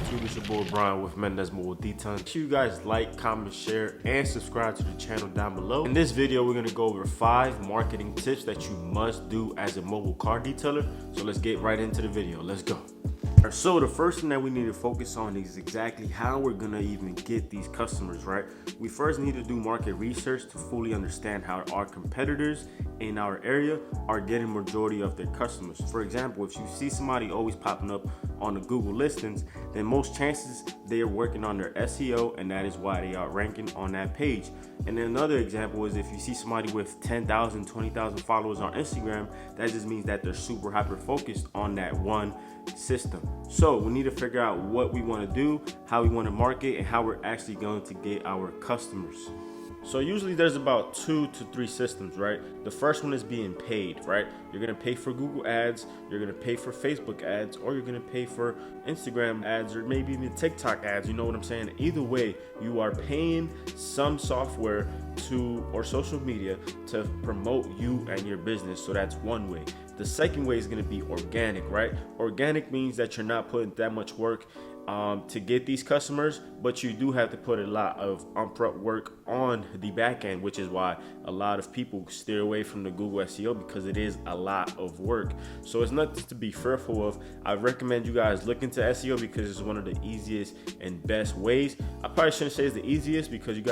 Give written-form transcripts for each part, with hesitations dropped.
YouTube? It's your boy Brian with Mendez Mobile Detailing. Make sure you guys like, comment, share, and subscribe to the channel down below. In this video, we're gonna go over 5 marketing tips that you must do as a mobile car detailer. So let's get right into the video. Let's go. So the first thing that we need to focus on is exactly how we're gonna even get these customers, right? We first need to do market research to fully understand how our competitors in our area are getting majority of their customers. For example, if you see somebody always popping up on the Google listings, then most chances they are working on their SEO, and that is why they are ranking on that page. And then another example is if you see somebody with 10,000, 20,000 followers on Instagram, that just means that they're super hyper focused on that one system. So we need to figure out what we want to do, how we want to market, and how we're actually going to get our customers. So usually there's about 2 to 3 systems, right? The first one is being paid, right? You're gonna pay for Google ads, you're gonna pay for Facebook ads, or you're gonna pay for Instagram ads, or maybe even TikTok ads, you know what I'm saying? Either way, you are paying some software or social media to promote you and your business. So that's one way. The second way is gonna be organic, right? Organic means that you're not putting that much work to get these customers, but you do have to put a lot of upfront work on the back end, which is why a lot of people steer away from the Google SEO, because it is a lot of work. So it's nothing to be fearful of. I recommend you guys look into SEO because it's one of the easiest and best ways. I probably shouldn't say it's the easiest because you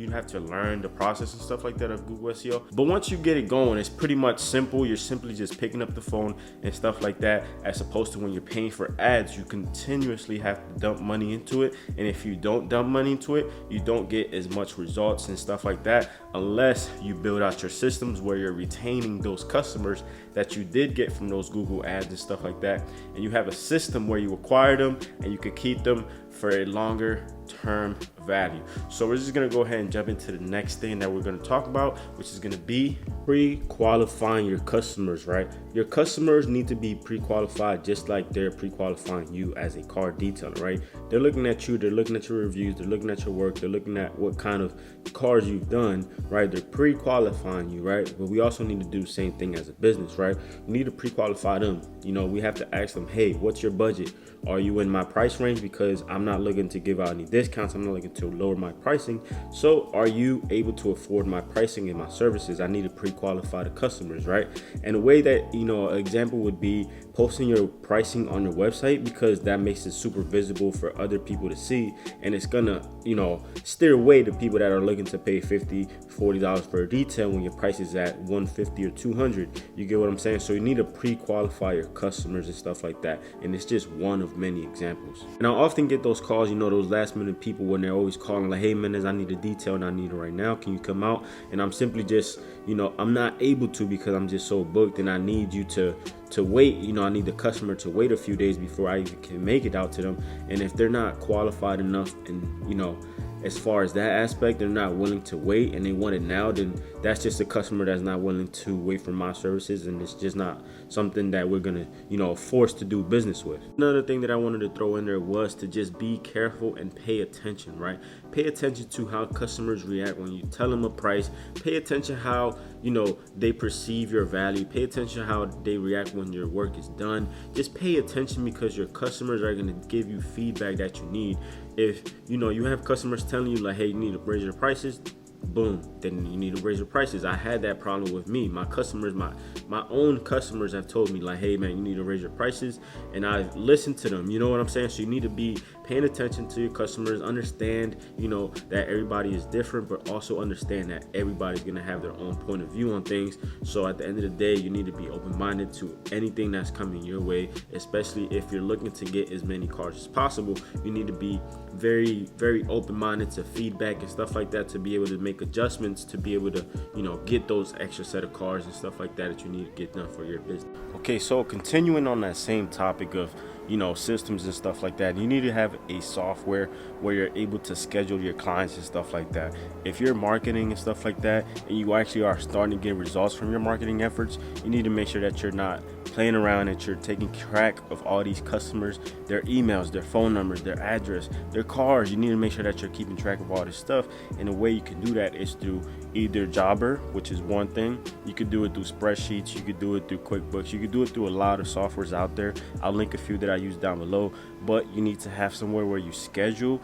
have to learn the process and stuff like that of Google SEO. But once you get it going, it's pretty much simple. You're simply just picking up the phone and stuff like that, as opposed to when you're paying for ads, you continuously have to dump money into it. And if you don't dump money into it, you don't get as much results and stuff like that, unless you build out your systems where you're retaining those customers that you did get from those Google ads and stuff like that. And you have a system where you acquire them and you could keep them for a longer term value. So we're just gonna go ahead and jump into the next thing that we're gonna talk about, which is gonna be pre-qualifying your customers, right? Your customers need to be pre-qualified just like they're pre-qualifying you as a car detailer, right? They're looking at you, they're looking at your reviews, they're looking at your work, they're looking at what kind of cars you've done, right? They're pre-qualifying you, right? But we also need to do the same thing as a business, right? We need to pre-qualify them. You know, we have to ask them, hey, what's your budget? Are you in my price range? Because I'm not looking to give out any discounts. I'm not looking to lower my pricing. So are you able to afford my pricing and my services? I need to pre-qualify the customers, right? And a way that, you know, an example would be posting your pricing on your website, because that makes it super visible for other people to see. And it's gonna, you know, steer away the people that are looking to pay $50, $40 for a detail when your price is at $150 or $200. You get what I'm saying? So you need to pre-qualify your customers and stuff like that. And it's just one of many examples. And I often get those calls, you know, those last minute people when they're always calling like, hey Mendez, I need a detail and I need it right now. Can you come out? And I'm simply just, you know, I'm not able to because I'm just so booked, and I need you to wait. You know, I need the customer to wait a few days before I even can make it out to them. And if they're not qualified enough, and, you know, as far as that aspect, they're not willing to wait and they want it now, then that's just a customer that's not willing to wait for my services, and it's just not something that we're gonna, you know, force to do business with. Another thing that I wanted to throw in there was to just be careful and pay attention, right? Pay attention to how customers react when you tell them a price. Pay attention how, you know, they perceive your value. Pay attention how they react when your work is done. Just pay attention, because your customers are gonna give you feedback that you need. If, you know, you have customers telling you like, hey, you need to raise your prices, boom, then you need to raise your prices. I had that problem with me. My customers, my own customers have told me like, hey man, you need to raise your prices, and I've listened to them. You know what I'm saying? So you need to be paying attention to your customers, understand, you know, that everybody is different, but also understand that everybody's gonna have their own point of view on things. So at the end of the day, you need to be open-minded to anything that's coming your way, especially if you're looking to get as many cars as possible. You need to be very, very open-minded to feedback and stuff like that, to be able to make adjustments, to be able to, you know, get those extra set of cars and stuff like that you need to get done for your business. Okay, so continuing on that same topic of, you know, systems and stuff like that, you need to have a software where you're able to schedule your clients and stuff like that. If you're marketing and stuff like that, and you actually are starting to get results from your marketing efforts, you need to make sure that you're not playing around, that you're taking track of all these customers, their emails, their phone numbers, their address, their cars. You need to make sure that you're keeping track of all this stuff. And the way you can do that is through either Jobber, which is one thing. You could do it through spreadsheets. You could do it through QuickBooks. You could do it through a lot of softwares out there. I'll link a few that I use down below, but you need to have somewhere where you schedule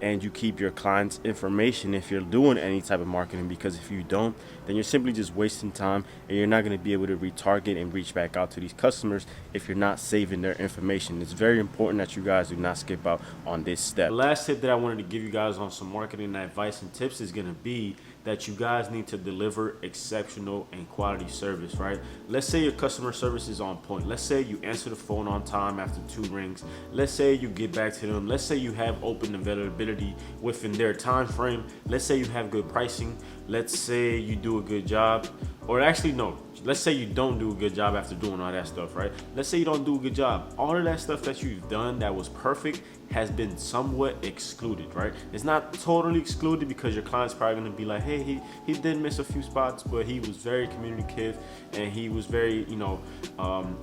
and you keep your clients' information if you're doing any type of marketing, because if you don't, then you're simply just wasting time and you're not going to be able to retarget and reach back out to these customers if you're not saving their information. It's very important that you guys do not skip out on this step. The last tip that I wanted to give you guys on some marketing advice and tips is going to be that you guys need to deliver exceptional and quality service, right? Let's say your customer service is on point. Let's say you answer the phone on time after 2 rings. Let's say you get back to them. Let's say you have open availability within their time frame. Let's say you have good pricing. Let's say you do a good job. Or actually, no, let's say you don't do a good job after doing all that stuff, right? Let's say you don't do a good job. All of that stuff that you've done that was perfect has been somewhat excluded, right? It's not totally excluded because your client's probably gonna be like, hey, he did miss a few spots, but he was very communicative and he was very,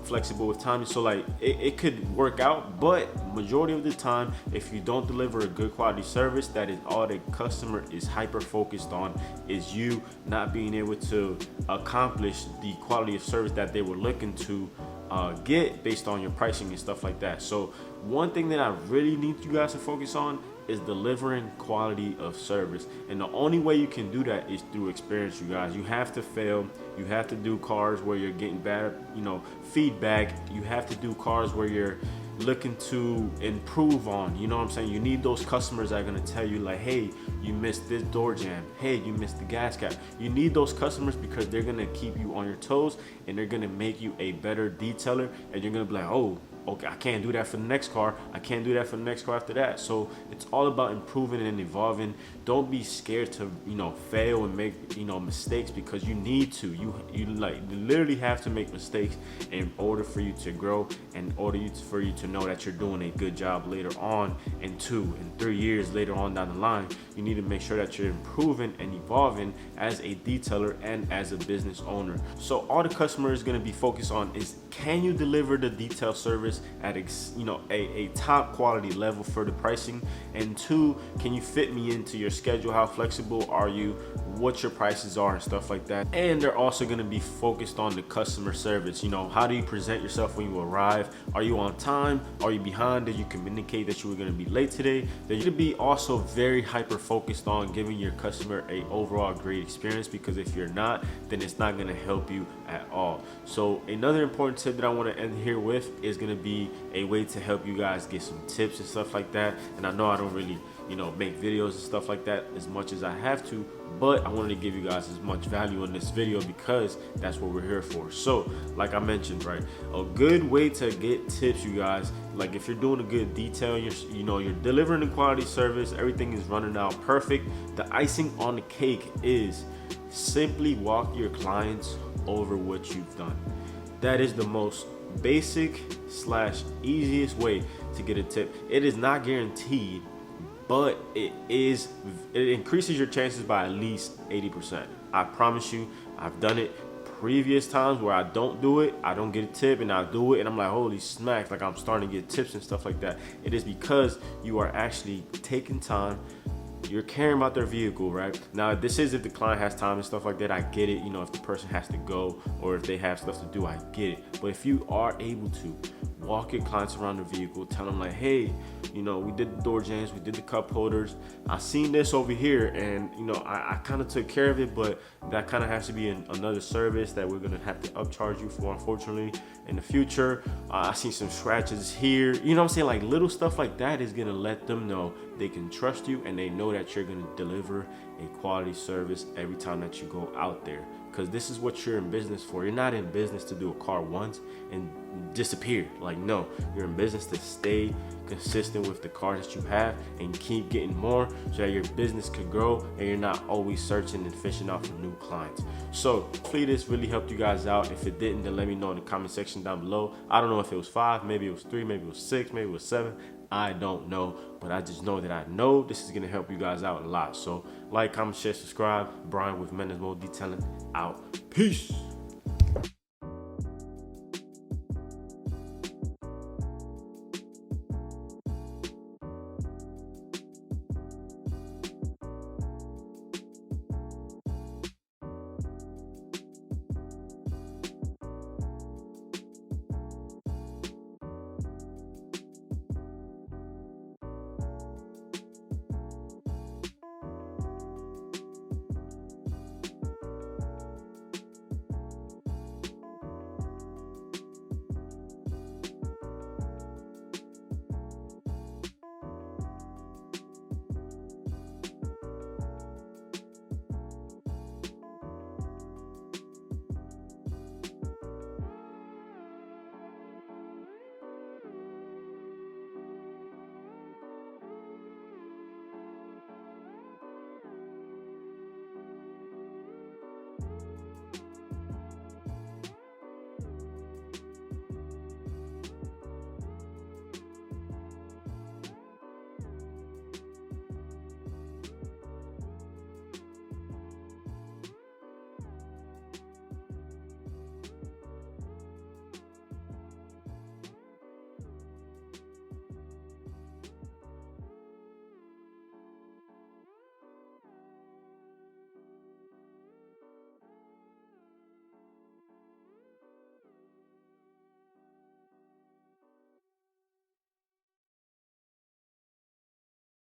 flexible with time. So like it could work out, but majority of the time, if you don't deliver a good quality service, that is all the customer is hyper focused on, is you not being able to accomplish the quality of service that they were looking to get based on your pricing and stuff like that. So one thing that I really need you guys to focus on is delivering quality of service, and the only way you can do that is through experience. You guys, you have to fail. You have to do cars where you're getting bad feedback. You have to do cars where you're looking to improve on, you know what I'm saying? You need those customers that are gonna tell you like, hey, you missed this door jam, hey, you missed the gas cap. You need those customers because they're gonna keep you on your toes and they're gonna make you a better detailer, and you're gonna be like, oh, okay, I can't do that for the next car. I can't do that for the next car after that. So it's all about improving and evolving. Don't be scared to, fail and make, mistakes, because you need to. You literally have to make mistakes in order for you to grow, and in order for you to know that you're doing a good job later on, in 2 and 3 years later on down the line. You need to make sure that you're improving and evolving as a detailer and as a business owner. So all the customer is going to be focused on is, can you deliver the detail service at a top quality level for the pricing? And 2, can you fit me into your schedule? How flexible are you? What your prices are and stuff like that. And they're also going to be focused on the customer service. How do you present yourself when you arrive? Are you on time? Are you behind? Did you communicate that you were going to be late today? They're going to be also very hyper focused on giving your customer a overall great experience, because if you're not, then it's not going to help you at all. So another important tip that I want to end here with is going to be a way to help you guys get some tips and stuff like that. And I know I don't really make videos and stuff like that as much as I have to, but I wanted to give you guys as much value in this video because that's what we're here for. So like I mentioned, right, a good way to get tips, you guys, like if you're doing a good detail, you're delivering a quality service, everything is running out perfect, the icing on the cake is simply walk your clients over what you've done. That is the most basic / easiest way to get a tip. It is not guaranteed, but it increases your chances by at least 80%. I promise you, I've done it previous times where I don't do it, I don't get a tip, and I do it and I'm like, holy smacks, like I'm starting to get tips and stuff like that. It is because you are actually taking time. You're caring about their vehicle, right? Now, this is if the client has time and stuff like that, I get it. If the person has to go or if they have stuff to do, I get it. But if you are able to walk your clients around the vehicle, tell them like, hey, we did the door jams, we did the cup holders, I seen this over here, and I kind of took care of it, but that kind of has to be another service that we're gonna have to upcharge you for, unfortunately, in the future. I seen some scratches here, what I'm saying? Like little stuff like that is gonna let them know they can trust you, and they know that you're gonna deliver a quality service every time that you go out there, because this is what you're in business for. You're not in business to do a car once and disappear. Like, no, you're in business to stay consistent with the cars that you have and keep getting more, so that your business could grow and you're not always searching and fishing out for new clients. So hopefully this really helped you guys out. If it didn't, then let me know in the comment section down below. I don't know if it was 5, maybe it was 3, maybe it was 6, maybe it was 7. I don't know, but I just know that I know this is gonna help you guys out a lot. So like, comment, share, subscribe. Brian with Mendez Detailing out. Peace.